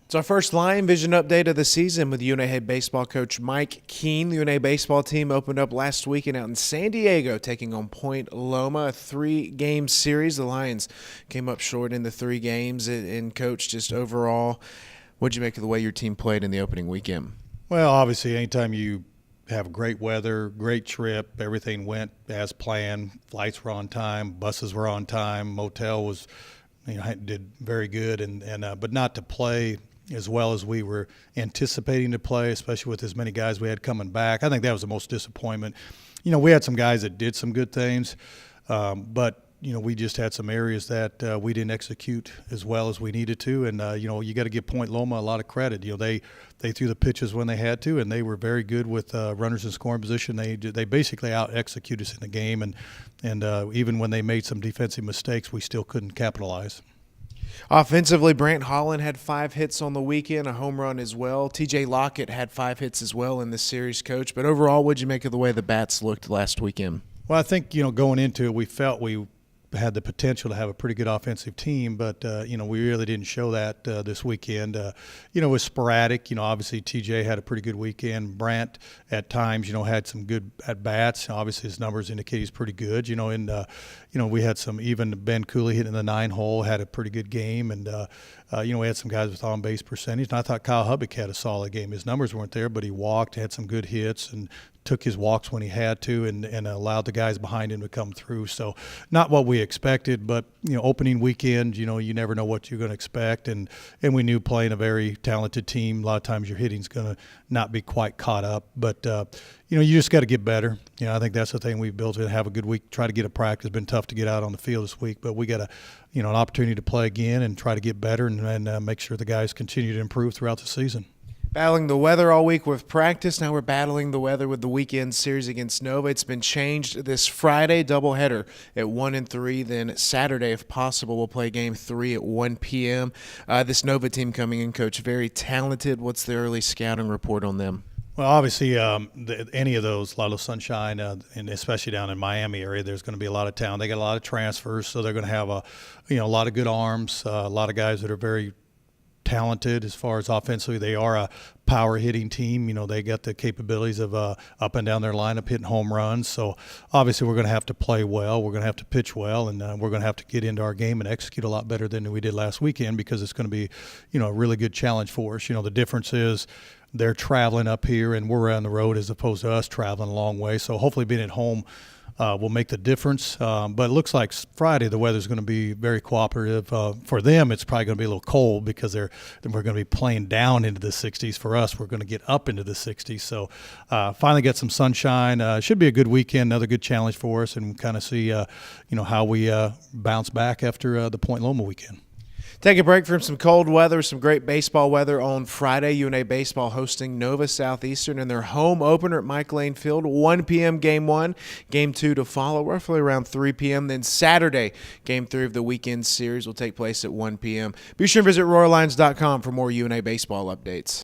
It's our first Lion Vision update of the season with UNA head baseball coach Mike Keene. The UNA baseball team opened up last weekend out in San Diego, taking on Point Loma, a 3-game series. The Lions came up short in the 3 games. And coach, just overall, what'd you make of the way your team played in the opening weekend? Well, obviously, anytime you have great weather, great trip, everything went as planned. Flights were on time, buses were on time, motel was, did very good, but not to play as well as we were anticipating to play, especially with as many guys we had coming back. I think that was the most disappointment. We had some guys that did some good things, but we just had some areas that we didn't execute as well as we needed to. And, you got to give Point Loma a lot of credit. They threw the pitches when they had to, and they were very good with runners in scoring position. They basically out-executed us in the game. And even when they made some defensive mistakes, we still couldn't capitalize. Offensively, Brant Holland had 5 hits on the weekend, a home run as well. TJ Lockett had 5 hits as well in this series, Coach. But overall, what'd you make of the way the bats looked last weekend? Well, I think, going into it, we felt we had the potential to have a pretty good offensive team, but we really didn't show that this weekend. It was sporadic. Obviously TJ had a pretty good weekend. Brant at times had some good at bats. Obviously his numbers indicate he's pretty good. We had some, even Ben Cooley hitting the 9-hole had a pretty good game, and we had some guys with on base percentage. And I thought Kyle Hubbock had a solid game. His numbers weren't there, but he walked, had some good hits, and took his walks when he had to, and allowed the guys behind him to come through. So not what we expected, but opening weekend, you never know what you're going to expect, and we knew playing a very talented team, a lot of times your hitting's going to not be quite caught up, but you just got to get better. I think that's the thing we've built, to have a good week, try to get a practice. It's been tough to get out on the field this week, but we got an opportunity to play again and try to get better and make sure the guys continue to improve throughout the season. Battling the weather all week with practice. Now we're battling the weather with the weekend series against Nova. It's been changed this Friday, doubleheader at 1 and 3. Then Saturday, if possible, we'll play game 3 at 1 p.m. This Nova team coming in, Coach, very talented. What's the early scouting report on them? Well, obviously, any of those, Lilo Sunshine, and especially down in Miami area, there's going to be a lot of talent. They got a lot of transfers, so they're going to have a lot of good arms, a lot of guys that are very talented as far as offensively. They are a power hitting team. They got the capabilities of up and down their lineup hitting home runs. So obviously we're going to have to play well. We're going to have to pitch well, and we're going to have to get into our game and execute a lot better than we did last weekend, because it's going to be, a really good challenge for us. The difference is they're traveling up here and we're on the road, as opposed to us traveling a long way. So hopefully being at home will make the difference. But it looks like Friday the weather's going to be very cooperative. For them, it's probably going to be a little cold, because we're going to be playing down into the 60s. For us, we're going to get up into the 60s. So finally get some sunshine. Should be a good weekend, another good challenge for us, and kind of see how we bounce back after the Point Loma weekend. Take a break from some cold weather, some great baseball weather on Friday. UNA baseball hosting Nova Southeastern in their home opener at Mike Lane Field, 1 p.m. Game 1. Game 2 to follow roughly around 3 p.m. Then Saturday, Game 3 of the weekend series will take place at 1 p.m. Be sure to visit RoarLions.com for more UNA baseball updates.